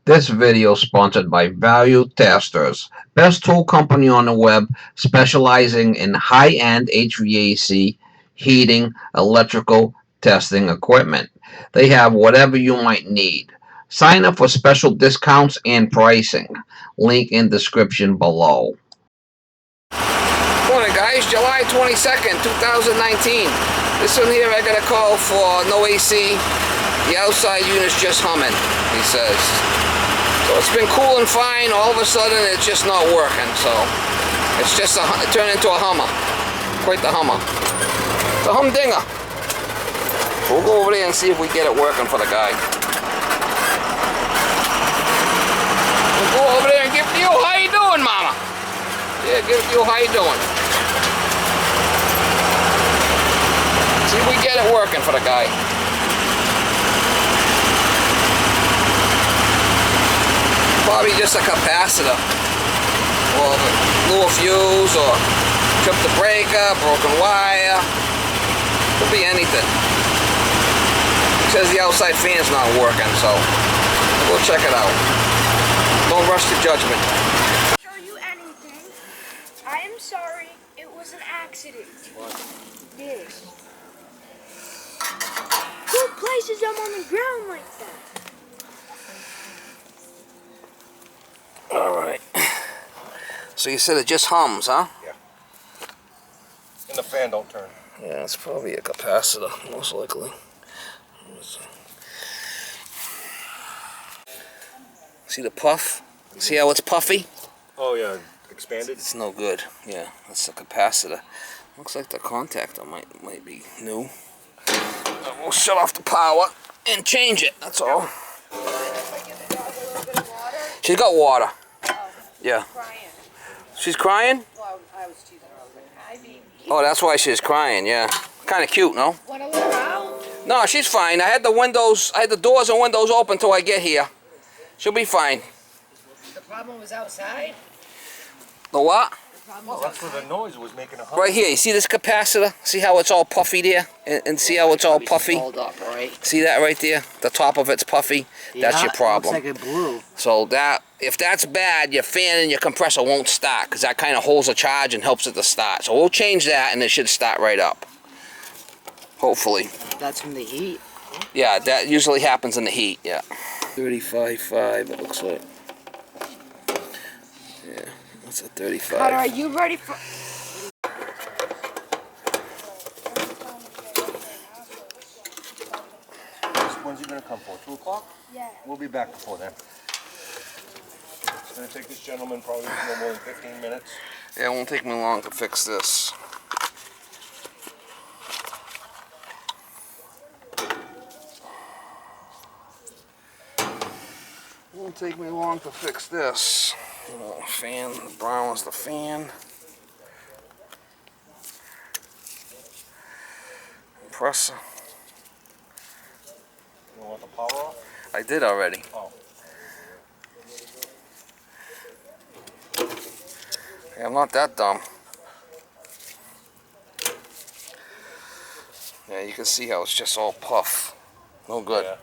This video is sponsored by Value Testers, best tool company on the web specializing in high-end HVAC, heating, electrical testing equipment. They have whatever you might need. Sign up for special discounts and pricing. Link in description below. Morning guys, July 22nd, 2019. This one here I got a call for no AC. The outside unit's just humming, he says. So it's been cool and fine, all of a sudden it's just not working. So it's just it turned into a hummer. Quite the hummer. It's a humdinger. We'll go over there and see if we get it working for the guy. We'll go over there and give you, how you doing, mama? Yeah, give you, how you doing? See if we get it working for the guy. Probably just a capacitor, or blew a fuse, or tripped the breaker, broken wire. Could be anything. It says the outside fan's not working, so we'll check it out. Don't rush to judgment. Show you anything. I am sorry. It was an accident. What? This. Who places them on the ground like that? Alright. So you said it just hums, huh? Yeah. And the fan don't turn. Yeah, it's probably a capacitor, most likely. See the puff? See how it's puffy? Oh yeah, expanded? It's no good. Yeah, that's a capacitor. Looks like the contactor might be new. We'll shut off the power and change it, that's all. She's got water. Yeah. She's crying? Well, I was teasing her. I was like, hi, baby. Oh, that's why she's crying, yeah. Kind of cute, no? Want to let her out? No, she's fine. I had the doors and windows open till I get here. She'll be fine. The problem was outside? The what? Well, that's where the noise was making a hum. Right here, you see this capacitor? See how it's all puffy there? And see how it's all puffy? Hold up, right? See that right there? The top of it's puffy? That's your problem. Looks like it blew. So if that's bad, your fan and your compressor won't start, because that kind of holds a charge and helps it to start. So we'll change that and it should start right up. Hopefully. That's from the heat. Yeah, that usually happens in the heat, yeah. 35.5 it looks like. Yeah, that's a 35. Carter, are you ready for... When's he gonna come for? 2 o'clock? Yeah. We'll be back before then. It's gonna take this gentleman probably no more than 15 minutes. Yeah, it won't take me long to fix this. Won't take me long to fix this. Fan, the brown is the fan. Compressor. You want the power off? I did already. Oh. Yeah, I'm not that dumb. Yeah, you can see how it's just all puff. No good. Yeah.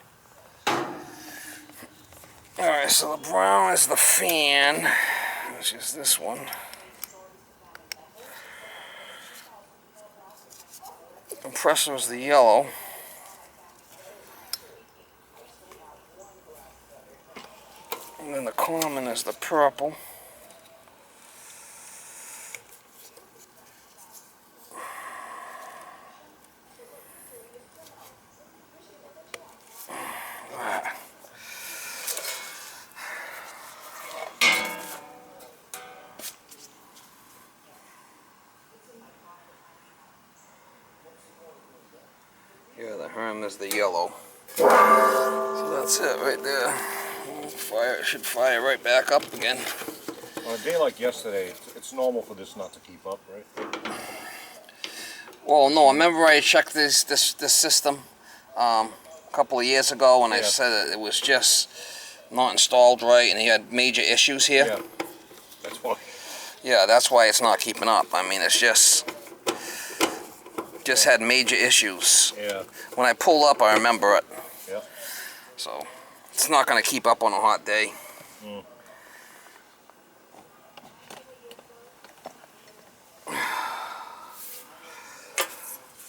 Alright, so the brown is the fan, which is this one. The compressor is the yellow. And then the common is the purple. Yeah, the Herm is the yellow. So that's it right there. It should fire right back up again. On a day like yesterday, it's normal for this not to keep up, right? Well, no, remember I checked this system a couple of years ago, and I said that it was just not installed right, and he had major issues here. Yeah, that's why. Yeah, that's why it's not keeping up. I mean, it's just had major issues. Yeah. When I pull up, I remember it. Yeah. So It's not going to keep up on a hot day.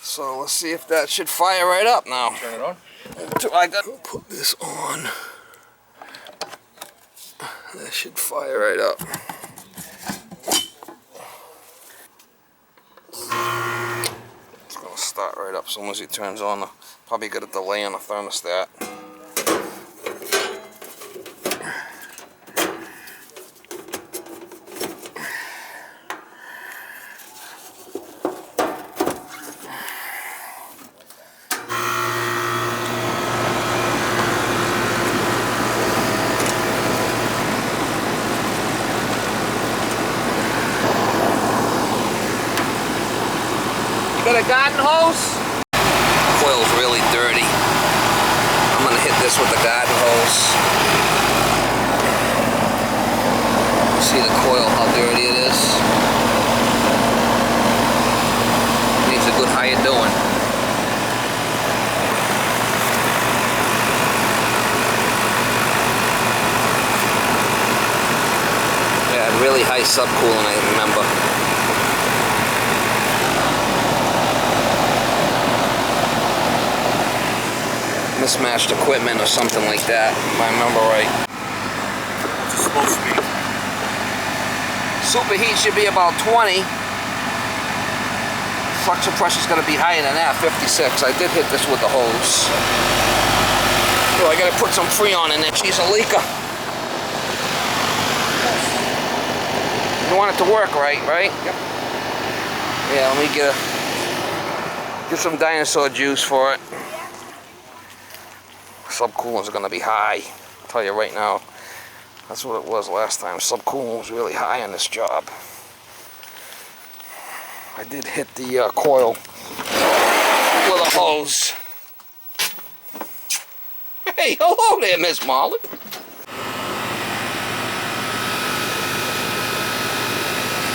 So let's see if that should fire right up now. Turn it on. I got to put this on. That should fire right up. It's going to start right up as soon as it turns on. Probably got a delay on the thermostat. Got a garden hose? Coil's really dirty. I'm gonna hit this with the garden hose. See the coil, how dirty it is? Needs a good how you doing. Yeah, really high subcooling, I remember. Mismatched equipment or something like that, if I remember right. What's it supposed to be? Superheat should be about 20. Suction pressure's going to be higher than that, 56. I did hit this with the hose. Oh, I got to put some Freon in there. She's a leaker. You want it to work right? Yep. Yeah, let me get some dinosaur juice for it. Subcooling's gonna be high. I'll tell you right now. That's what it was last time. Subcooling was really high on this job. I did hit the coil with a hose. Hey, hello there, Miss Molly.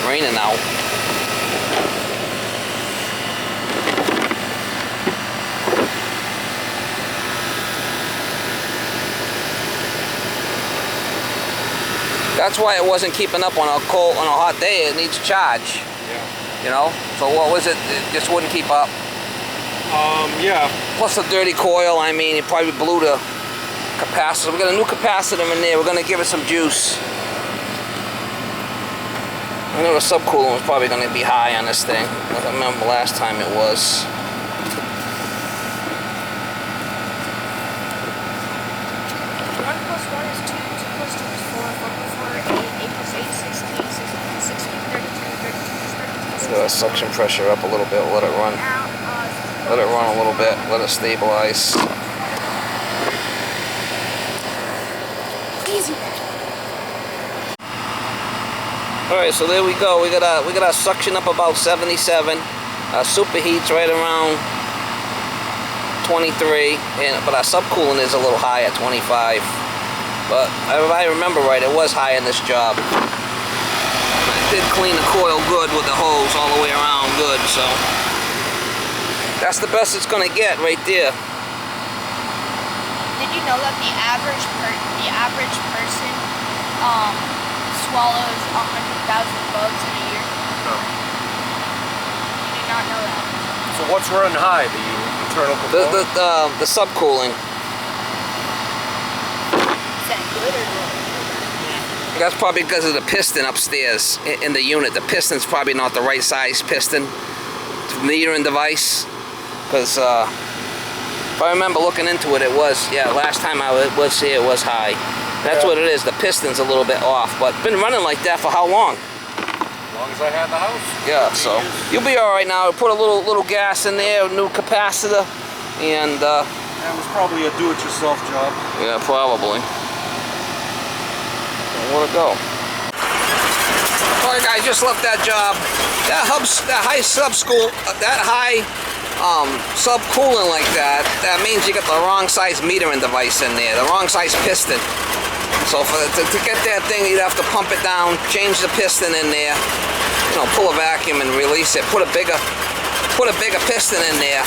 Raining out. That's why it wasn't keeping up on a hot day. It needs charge. Yeah. You know? So what was it? It just wouldn't keep up. Yeah. Plus the dirty coil, I mean, it probably blew the capacitor. We got a new capacitor in there. We're gonna give it some juice. I know the subcooling was probably gonna be high on this thing. I remember last time it was. 1 plus 1 is 2, 2 plus 2 is 4, 4 plus 4 is 8, 8 plus 8 is 16, 16 plus 32, 32 plus 32 is 32. Suction pressure up a little bit. Let it run. Let it run a little bit. Let it stabilize. Easy. All right, so there we go. We got our suction up about 77. Superheat's right around 23, but our subcooling is a little high at 25. But if I remember right, it was high in this job. I did clean the coil good with the hose all the way around good, so that's the best it's gonna get right there. Did you know that the average person swallows 100,000 bugs in a year? No. You did not know that. So what's running high? The internal component? The subcooling. Is that good or good? That's probably because of the piston upstairs in the unit. The piston's probably not the right size piston metering device. Because if I remember looking into it, it was, yeah, last time I was here, it was high. That's what it is. The piston's a little bit off, but been running like that for how long? As long as I had the house. Yeah, so you'll be all right now. Put a little gas in there, a new capacitor, and That was probably a do-it-yourself job. yeah, probably. Where'd it go? Alright guys, just left that job. That high subcooling like that means you got the wrong size metering device in there, the wrong size piston. So to get that thing, you'd have to pump it down, change the piston in there, you know, pull a vacuum and release it. Put a bigger piston in there,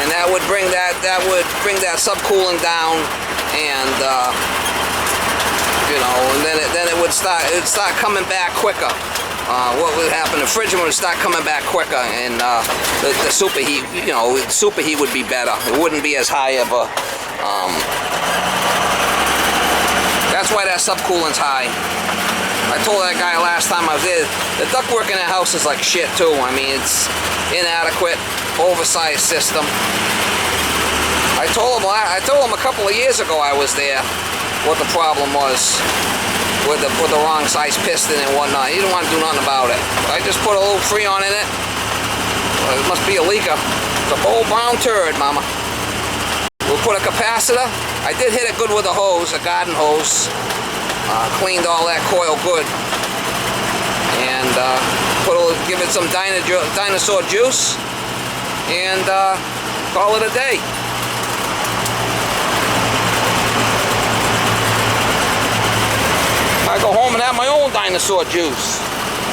and that would bring that subcooling down and you know, and then it would start coming back quicker. What would happen? The refrigerant would start coming back quicker, and the superheat, you know, superheat would be better. It wouldn't be as high of a. That's why that subcoolant's high. I told that guy last time I was there, the ductwork in that house is like shit too. I mean, it's inadequate, oversized system. I told him a couple of years ago I was there what the problem was with the wrong size piston and whatnot. He didn't want to do nothing about it. I just put a little Freon in it. Well, it must be a leaker. It's a old brown turd, mama. We'll put a capacitor. I did hit it good with a hose, a garden hose. Cleaned all that coil good. And give it some dinosaur juice. And call it a day. I go home and have my own dinosaur juice.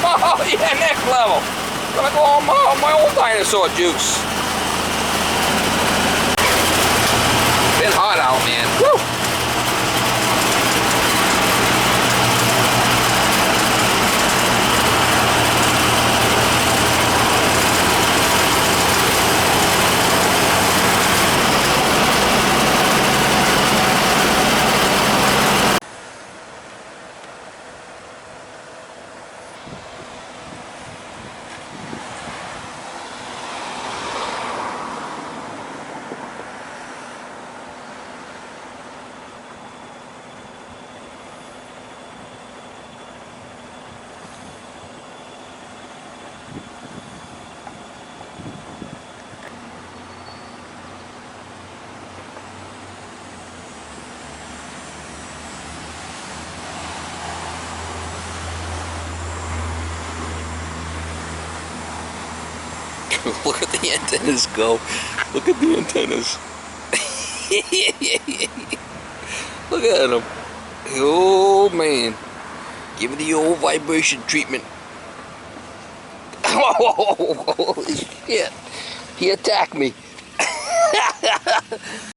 Oh yeah, next level. Gonna go home and have my own dinosaur juice. Been hot out, man. Woo! Look at the antennas go. Look at the antennas. Look at them. Oh man. Give me the old vibration treatment. Oh, holy shit. He attacked me.